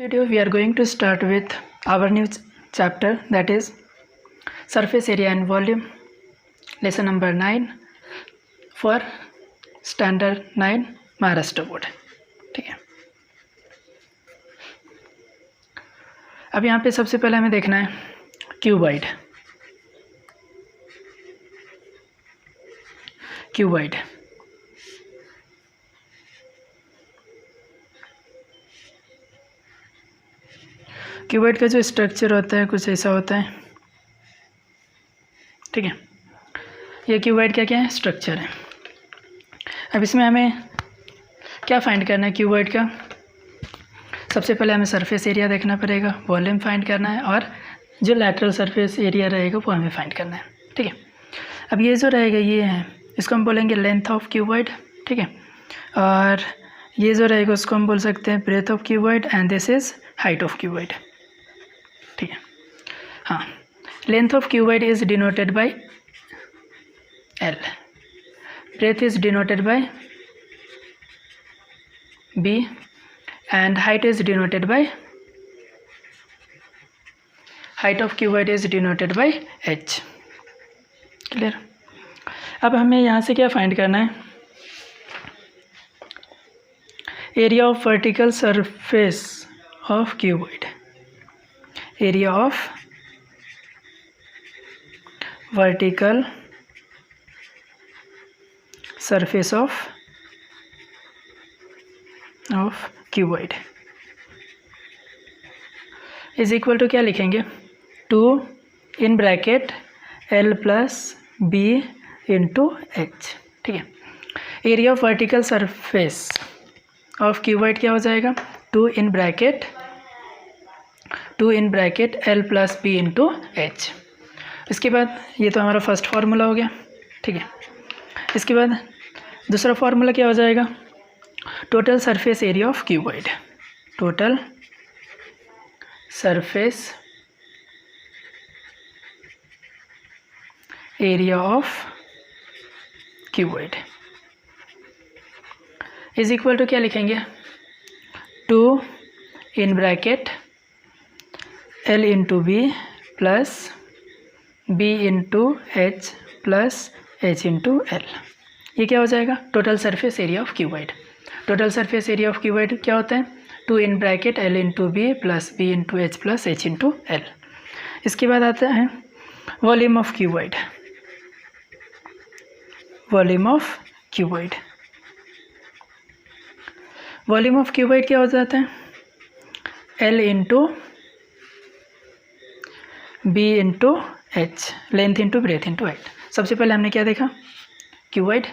Video we are going to start with our new chapter, that is surface area and volume, lesson number 9 for standard 9 Maharashtra board. ठीक है, अब यहाँ पे सबसे पहले हमें देखना है क्यूबॉइड। क्यूबॉइड क्यूबॉइड का जो स्ट्रक्चर होता है कुछ ऐसा होता है। ठीक है, ये क्यूबॉइड का क्या है, स्ट्रक्चर है। अब इसमें हमें क्या फाइंड करना है क्यूबॉइड का? सबसे पहले हमें सरफेस एरिया देखना पड़ेगा, वॉल्यूम फाइंड करना है और जो लैटरल सरफेस एरिया रहेगा वो हमें फाइंड करना है। ठीक है, अब ये जो रहेगा ये है, इसको हम बोलेंगे लेंथ ऑफ क्यूबॉइड। ठीक है, और ये जो रहेगा उसको हम बोल सकते हैं breadth of cuboid and this is height of cuboid. ठीक है, हाँ, length of cuboid is denoted by L, breadth is denoted by B and height is denoted by height of cuboid is denoted by H। Clear? अब हमें यहाँ से क्या find करना है? Area of vertical surface of cuboid, area of vertical surface of cuboid is equal to क्या लिखेंगे? 2 in bracket L plus B into H। ठीक है, area of vertical surface of cuboid क्या हो जाएगा? 2 in bracket L plus B into H। इसके बाद ये तो हमारा फर्स्ट फार्मूला हो गया। ठीक है, इसके बाद दूसरा फार्मूला क्या हो जाएगा? Total surface area of cuboid, total surface area of cuboid is equal to क्या लिखेंगे? 2 in bracket L into B plus B into H plus H into L। ये क्या हो जाएगा? Total surface area of cuboid. Total surface area of cuboid क्या होता है? 2 in bracket L into B plus B into H plus H into L। इसके बाद आता है volume of cuboid, volume of cuboid. Volume of cuboid क्या हो जाता है? L into B into H, length into breadth into height. सबसे पहले हमने क्या देखा? क्यूबॉइड,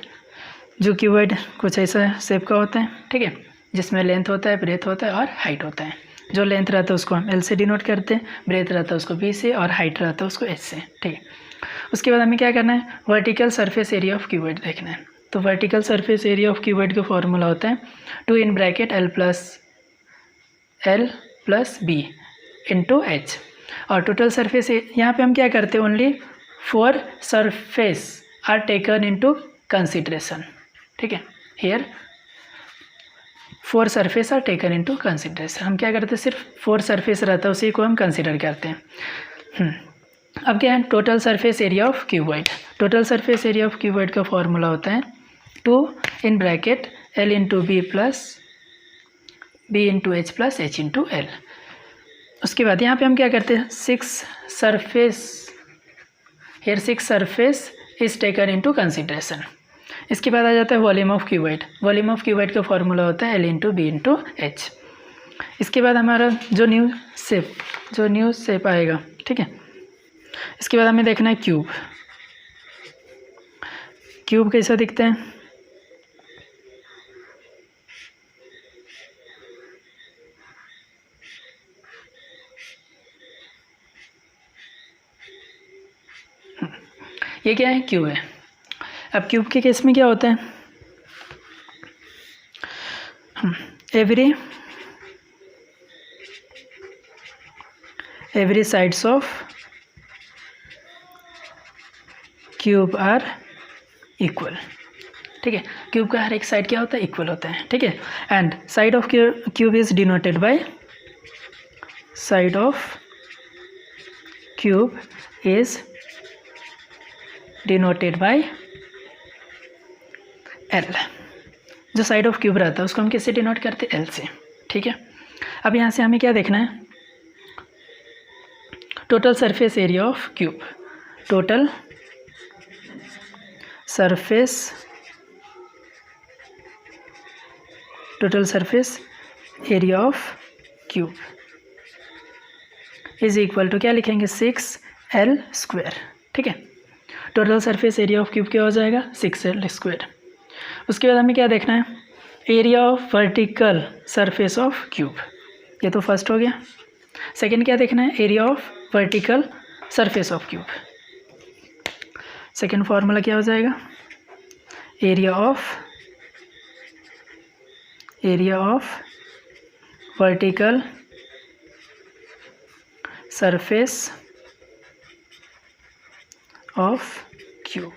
जो क्यूबॉइड कुछ ऐसा शेप का होता है। ठीक है, जिसमें लेंथ होता है, ब्रेथ होता है और हाइट होता है। जो लेंथ रहता है उसको हम L से डिनोट करते हैं, ब्रेथ रहता है उसको B से और हाइट रहता है उसको H से। ठीक है, उसके बाद हमें क्या करना है? Vertical surface area of cuboid देखना है। तो vertical surface area of cuboid का फॉर्मूला होता है 2 in bracket L plus B into H। और टोटल सरफेस यहाँ पे हम क्या करते हैं? Only 4 surface are taken into consideration. ठीक है, here 4 surface are taken into consideration. हम क्या करते हैं? सिर्फ 4 सरफेस रहता है उसी को हम कंसिडर करते हैं। अब क्या है? Total surface area of cuboid. Total surface area of cuboid का फॉर्मूला होता है 2 in bracket L into B plus B into H plus H into L। उसके बाद यहाँ पे हम क्या करते हैं? 6 surface, here 6 surface is taken into consideration. इसके बाद आ जाता है volume of cuboid. Volume of cuboid का फॉर्मूला होता है L into B into H। इसके बाद हमारा जो न्यू शेप आएगा। ठीक है, इसके बाद हमें देखना है क्यूब। क्यूब कैसा दिखता है? ये क्या है? क्यूब है। अब क्यूब के केस में क्या होता है? Every sides of cube are equal. ठीक है, क्यूब का हर एक साइड क्या होता है? इक्वल होता है। ठीक है, and side of cube is denoted by side of cube is denoted by L. जो साइड ऑफ क्यूब रहता है उसको हम किससे डिनोट करते हैं? एल से। ठीक है, अब यहाँ से हमें क्या देखना है? Total surface area of cube, total surface area of cube is equal to क्या लिखेंगे? 6L²। ठीक है, total surface area of cube क्या हो जाएगा? 6L²। उसके बाद हमें क्या देखना है? Area of vertical surface of cube, ये तो फर्स्ट हो गया। सेकंड क्या देखना है? Area of vertical surface of cube. Second formula क्या हो जाएगा? Area of vertical surface of cube.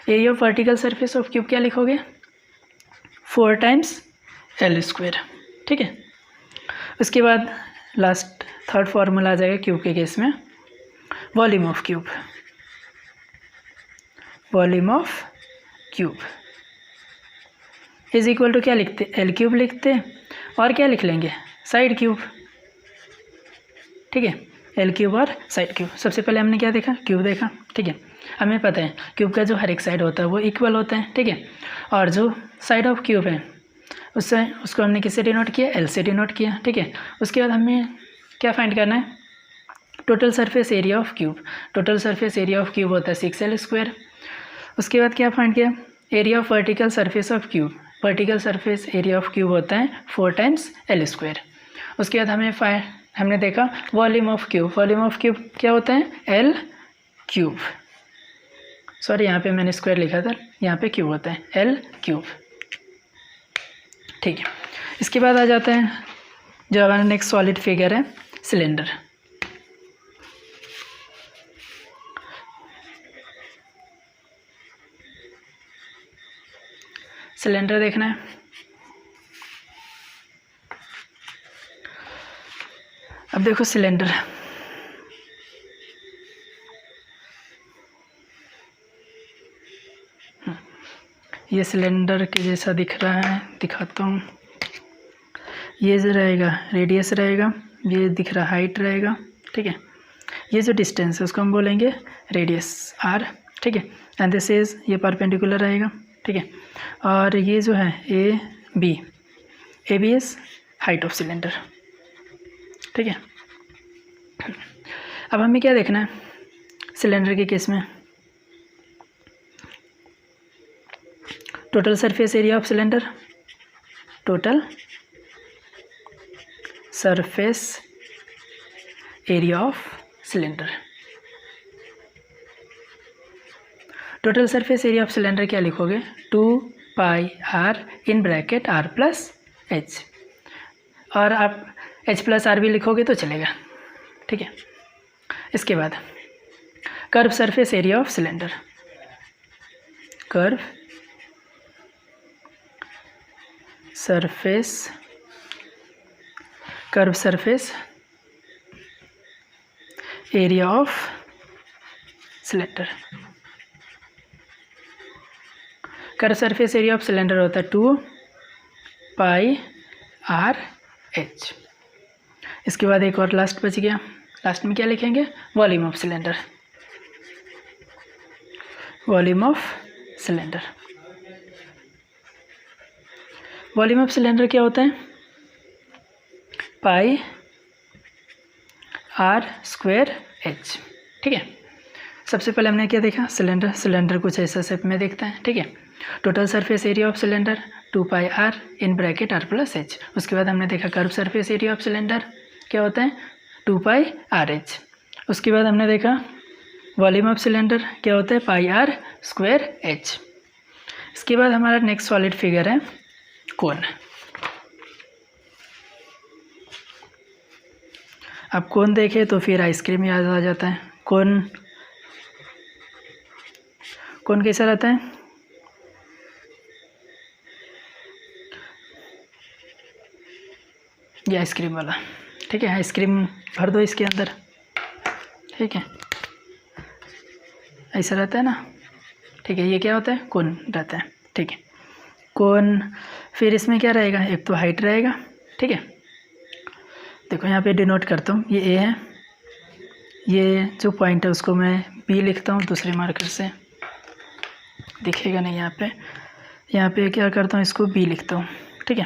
Area of vertical surface of cube क्या लिखोगे? 4 टाइम्स L²। ठीक है, उसके बाद लास्ट थर्ड फार्मूला आ जाएगा क्यूब के केस में, volume of cube. Volume of cube is equal to क्या लिखते? L³ लिखते और क्या लिख लेंगे? Side cube. ठीक है, L³ और साइड क्यूब। सबसे पहले हमने क्या देखा? क्यूब देखा। ठीक है, हमें पता है क्यूब का जो हर एक साइड होता है वो इक्वल होता है। ठीक है, और जो साइड ऑफ क्यूब है उसको हमने किससे डिनोट किया? L से डिनोट किया। ठीक है, उसके बाद हमें क्या फाइंड करना है? Total surface area of cube. Total surface area of cube होता है 6L²। उसके बाद क्या फाइंड किया? Area of vertical surface of cube. Vertical surface area of cube होता है 4 टाइम्स L²। उसके बाद हमने देखा volume of cube. Volume of cube क्या होता है? L³। सॉरी, यहाँ पे मैंने स्क्वायर लिखा था, यहाँ पे क्यूब होता है L³। ठीक है, इसके बाद आ जाता है जो हमारा नेक्स्ट सॉलिड फिगर है, सिलेंडर। सिलेंडर देखना है। अब देखो सिलेंडर, ये सिलेंडर के जैसा दिख रहा है, दिखाता हूँ। ये जो रहेगा रेडियस रहेगा, ये दिख रहा हाइट रहेगा। ठीक है, ये जो डिस्टेंस है उसको हम बोलेंगे रेडियस R। ठीक है, एंड दिस इज, ये परपेंडिकुलर रहेगा। ठीक है, और ये जो है AB is height of cylinder. ठीक है, अब हमें क्या देखना है सिलेंडर के केस में? Total surface area of cylinder, total surface area of cylinder. Total surface area of cylinder क्या लिखोगे? 2πr इन ब्रैकेट R+H, और आप H+R भी लिखोगे तो चलेगा। ठीक है, इसके बाद curve surface area of cylinder. Curve surface area of cylinder. Curve surface area of cylinder होता है 2πRH। इसके बाद एक और लास्ट बच गया, लास्ट में क्या लिखेंगे? Volume of cylinder. Volume of cylinder, volume of cylinder क्या होता है? πr²H। ठीक है, सबसे पहले हमने क्या देखा? सिलेंडर कुछ ऐसा शेप में दिखता है। ठीक है, total surface area of cylinder 2πr in bracket R+H। उसके बाद हमने देखा curve surface area of cylinder क्या होता है? 2πRH। उसके बाद हमने देखा वॉल्यूम ऑफ सिलेंडर क्या होता है? πr²H। इसके बाद हमारा नेक्स्ट सॉलिड फिगर है कोन। अब कोन देखें तो फिर आइसक्रीम याद आ जाता है। कोन कैसा रहता है? ये आइसक्रीम वाला। ठीक है, आइसक्रीम भर दो इसके अंदर, ठीक है, ऐसा रहता है ना, ठीक है। ये क्या होता है, कोन रहता है, ठीक है, कोन। फिर इसमें क्या रहेगा, एक तो हाइट रहेगा, ठीक है। देखो यहाँ पे डिनोट करता हूँ, ये ए है, ये जो पॉइंट है उसको मैं बी लिखता हूँ दूसरे मार्कर से, दिखेगा नहीं यहाँ पे क्या करता हूँ, इसको बी लिखता हूँ, ठीक है,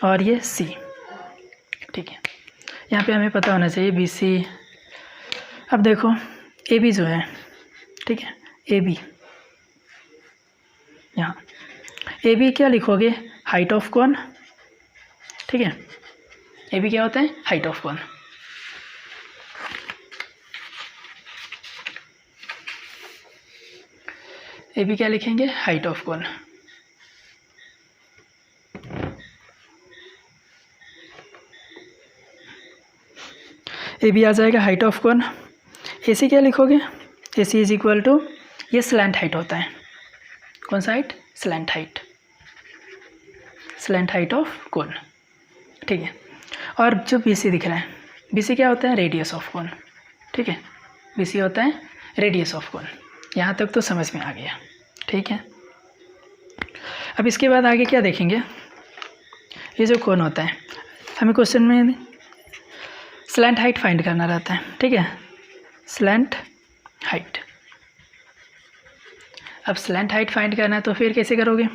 और ये सी, ठीक है। यहाँ पे हमें पता होना चाहिए बी सी। अब देखो ए बी जो है, ठीक है, ए बी, यहाँ ए बी क्या लिखोगे, हाइट ऑफ कोन, ठीक है। ए बी क्या होता है, height of cone. A B क्या लिखेंगे, height of cone. A B आ जाएगा height of cone. A C क्या लिखोगे, A C is equal to, ये स्लैंट हाइट होता है, कौन सा height, slant height, slant height of cone, ठीक है। और जो बी सी दिख रहा है, बी सी क्या होता है, रेडियस ऑफ कोन, ठीक है, बी सी होता है रेडियस ऑफ कोन। यहाँ तक तो समझ में आ गया, ठीक है। अब इसके बाद आगे क्या देखेंगे, ये जो कोन होता है, हमें क्वेश्चन में स्लैंट हाइट फाइंड करना रहता है, ठीक है, स्लैंट हाइट। अब स्लैंट हाइट फाइंड करना है तो फिर कैसे करोगे।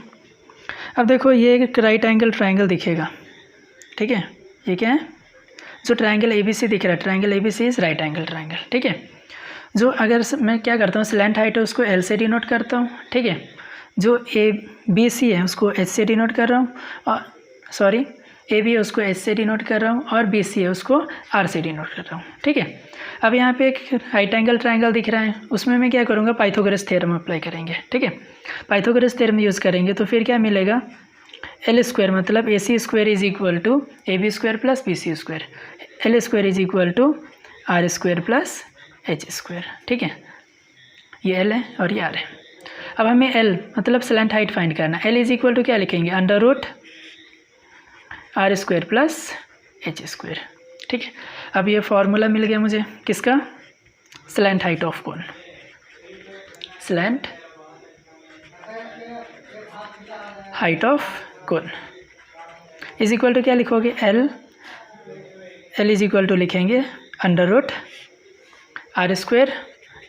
अब देखो ये एक राइट एंगल ट्रायंगल दिखेगा, ठीक है, ये क्या है, जो ट्रायंगल ए बी सी दिख रहा है, triangle A B C is right angle triangle, ठीक है। जो अगर मैं क्या करता हूँ, स्लैंट हाइट है उसको एल से डिनोट करता हूँ, ठीक है। जो ए बी सी है उसको एच से डिनोट कर रहा हूँ, और सॉरी ए बी है उसको एच से डिनोट कर रहा हूँ, और बी सी है उसको आर से डिनोट कर रहा हूँ, ठीक है। अब यहाँ पे एक राइट एंगल ट्रायंगल दिख रहा है, उसमें मैं क्या करूँगा, पाइथागोरस थ्योरम अप्लाई करेंगे, ठीक है। पाइथागोरस थ्योरम यूज़ करेंगे तो फिर क्या मिलेगा, एल स्क्वायर मतलब A C square is equal to A B square plus B C square, L square is equal to R square plus H square, ठीक है। ये एल है और ये आर है। अब हमें एल मतलब स्लैंट हाइट फाइंड करना, एल इज इक्वल टू क्या लिखेंगे, under root R square plus H square, ठीक है। अब ये फॉर्मूला मिल गया मुझे किसका, slant height of cone, slant height of cone is equal to क्या लिखोगे, एल इज इक्वल टू लिखेंगे under root R square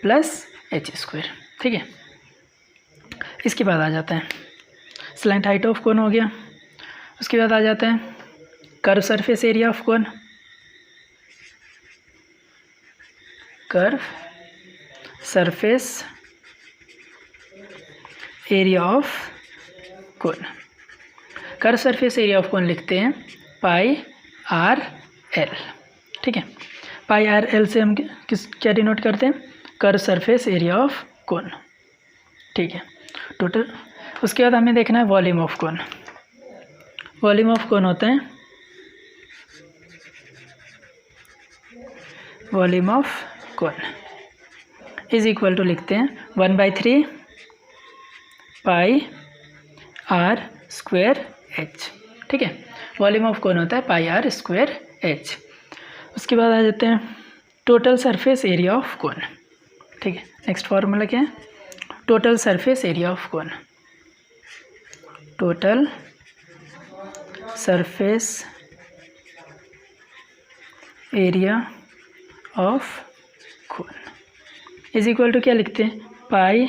plus H square, ठीक है। इसके बाद आ जाता है स्लैंट हाइट ऑफ कोन हो गया। उसके बाद आ जाता है curve surface area of cone, curve surface area of cone. Curve surface area of कोन लिखते हैं पाई आर एल, ठीक है। पाई आर एल से हम क्या डिनोट करते हैं, curve surface area of cone, ठीक है, टोटल। उसके बाद हमें देखना है volume of cone. Volume of cone होता है volume of cone is equal to लिखते हैं 1/3 पाई आर स्क्वायर एच, ठीक है। वॉल्यूम ऑफ कोन होता है पाई आर स्क्वायर एच। उसके बाद आ जाते हैं total surface area of cone, ठीक है। नेक्स्ट फार्मूला क्या है, total surface area of cone, total surface area of cone is equal to क्या लिखते हैं, pi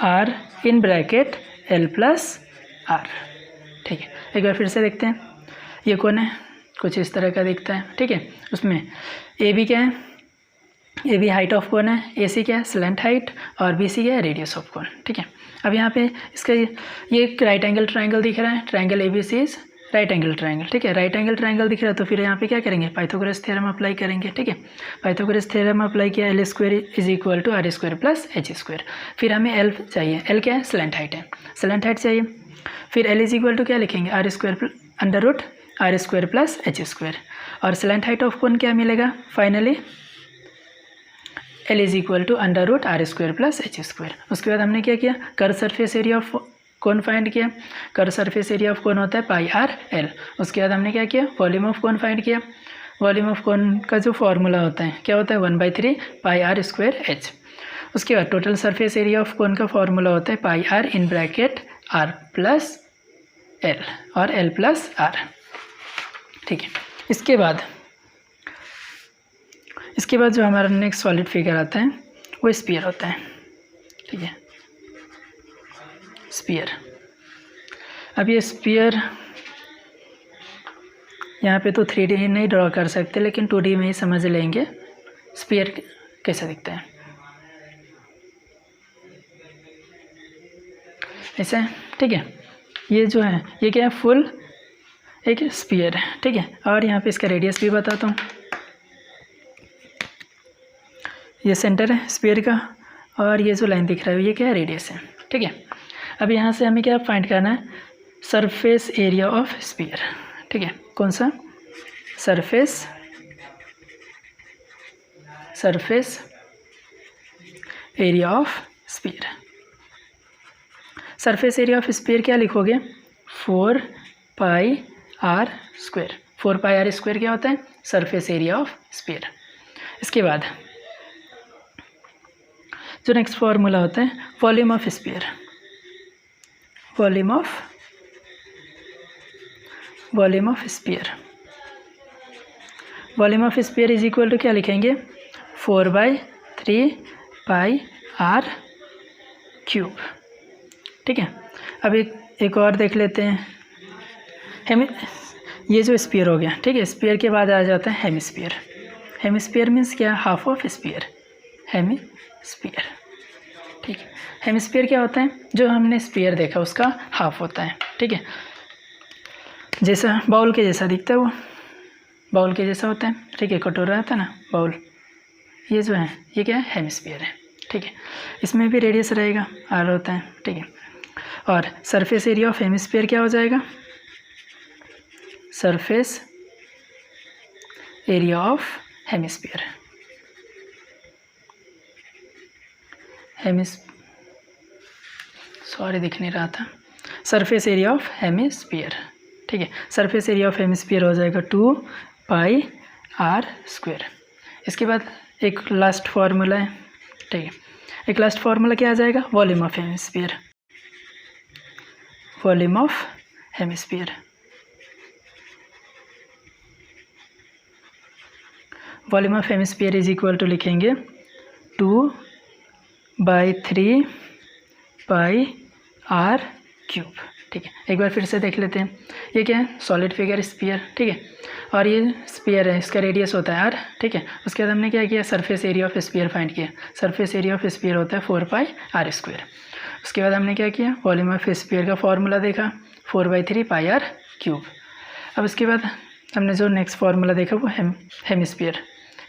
R in bracket L plus R, ठीक है। एक बार फिर से देखते हैं, ये कोन है, कुछ इस तरह का दिखता है, ठीक है। उसमें ए बी क्या है, A B height of cone है, ए सी क्या है, स्लैंट हाइट, और बी सी क्या है, रेडियस ऑफ कोन, ठीक है। अब यहाँ पे इसका ये एक राइट एंगल ट्रायंगल दिख रहा है, triangle A B C is right angle triangle, ठीक है। राइट एंगल ट्रायंगल दिख रहा है तो फिर यहाँ पे क्या करेंगे, पाइथागोरस थ्योरम अप्लाई करेंगे, ठीक है। पाइथागोरस थ्योरम अप्लाई किया, L square is equal to R square plus H square. फिर हमें एल चाहिए, एल क्या है, स्लैंट हाइट है, स्लैंट हाइट चाहिए। फिर एल इज इक्वल टू क्या लिखेंगे, R square under root R square plus H square, और स्लैंट हाइट ऑफ कोन क्या मिलेगा, finally L is equal to under root R square plus H square. उसके बाद हमने क्या किया, curve surface area of cone find किया। Curve surface area of cone होता है पाई आर एल। उसके बाद हमने क्या किया, वॉल्यूम ऑफ कोन फाइंड किया। वॉल्यूम ऑफ कोन का जो फॉर्मूला होता है क्या होता है 1/3 पाई आर स्क्वायर एच। उसके बाद total surface area of cone का फॉर्मूला होता है pi R in bracket R plus L और एल प्लस आर। ठीक है, इसके बाद जो हमारा नेक्स्ट सॉलिड फिगर आता है वो स्फीयर होता है। ठीक है, स्फीयर। अब ये स्फीयर यहाँ पे तो 3D नहीं ड्रॉ कर सकते, लेकिन 2D में ही समझ लेंगे स्फीयर कैसा दिखता है। ऐसा, ठीक है। ये जो है ये क्या है, फुल एक स्फीयर है। ठीक है, और यहाँ पे इसका रेडियस भी बताता हूँ। ये सेंटर है स्फीयर का और ये जो लाइन दिख रहा है ये क्या है, रेडियस है। ठीक है, अब यहाँ से हमें क्या फाइंड करना है, सरफेस एरिया ऑफ स्फीयर। ठीक है, कौन सा, surface area of sphere. Surface area of sphere क्या लिखोगे, 4 pi R square. 4 pi R square क्या होता है, सरफेस एरिया ऑफ स्फीयर। इसके बाद जो नेक्स्ट फॉर्मूला होता है volume of sphere. Volume of sphere is equal to क्या लिखेंगे, 4/3 पाई आर क्यूब। ठीक है, अब एक और देख लेते हैं। ये जो स्फीयर हो गया, ठीक है, स्फीयर के बाद आ जाता है हेमिस्फीयर। हेमिस्फीयर मीन्स क्या, हाफ ऑफ स्फीयर, हेमिस्फीयर। ठीक है, हेमिस्फीयर क्या होता है, जो हमने स्फीयर देखा उसका हाफ होता है। ठीक है, जैसा बाउल के जैसा दिखता है, वो बाउल के जैसा होता है। ठीक है, कटोरा आता है ना बाउल, ये जो है ये क्या है, हेमिस्फीयर है। ठीक है, इसमें भी रेडियस रहेगा, आर होता है। ठीक है, और सरफेस एरिया ऑफ हेमिस्फीयर क्या हो जाएगा, surface area of hemisphere. Sorry दिख नहीं रहा था, सरफेस एरिया ऑफ हेमिस्फीयर। ठीक है, सरफेस एरिया ऑफ हेमिस्फीयर हो जाएगा 2 पाई आर स्क्वायर। इसके बाद एक लास्ट फार्मूला है। ठीक है, एक लास्ट फार्मूला क्या आ जाएगा, volume of hemisphere. Volume of hemisphere, volume of hemisphere is equal to लिखेंगे 2/3 पाई आर क्यूब। ठीक है, एक बार फिर से देख लेते हैं। ये क्या है, सॉलिड फिगर स्फीयर। ठीक है, और ये स्फीयर है, इसका रेडियस होता है आर। ठीक है, उसके बाद हमने क्या किया, surface area of sphere find किया। सरफेस एरिया ऑफ स्फीयर होता है 4 पाई आर स्क्वायर। उसके बाद हमने क्या किया, वॉल्यूम ऑफ स्फीयर का फॉर्मूला देखा, 4/3 पाई आर क्यूब। अब उसके बाद हमने जो नेक्स्ट फार्मूला देखा वो हेमिस्फीयर।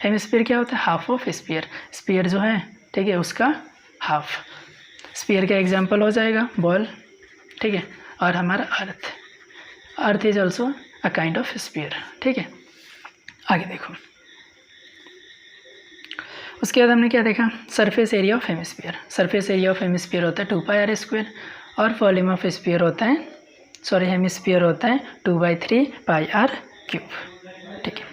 हेमिस्फीयर क्या होता है, हाफ ऑफ स्फीयर। स्फीयर जो है, ठीक है, उसका हाफ। स्फीयर का एग्जांपल हो जाएगा बॉल। ठीक है, और हमारा earth is also a kind of sphere. ठीक है, आगे देखो। उसके बाद हमने क्या देखा, surface area of hemisphere. Surface area of hemisphere होता है 2 पाई आर स्क्वायर और वॉल्यूम ऑफ स्फीयर होता है, सॉरी हेमिस्फीयर होता है 2/3 पाई आर क्यूब। ठीक है।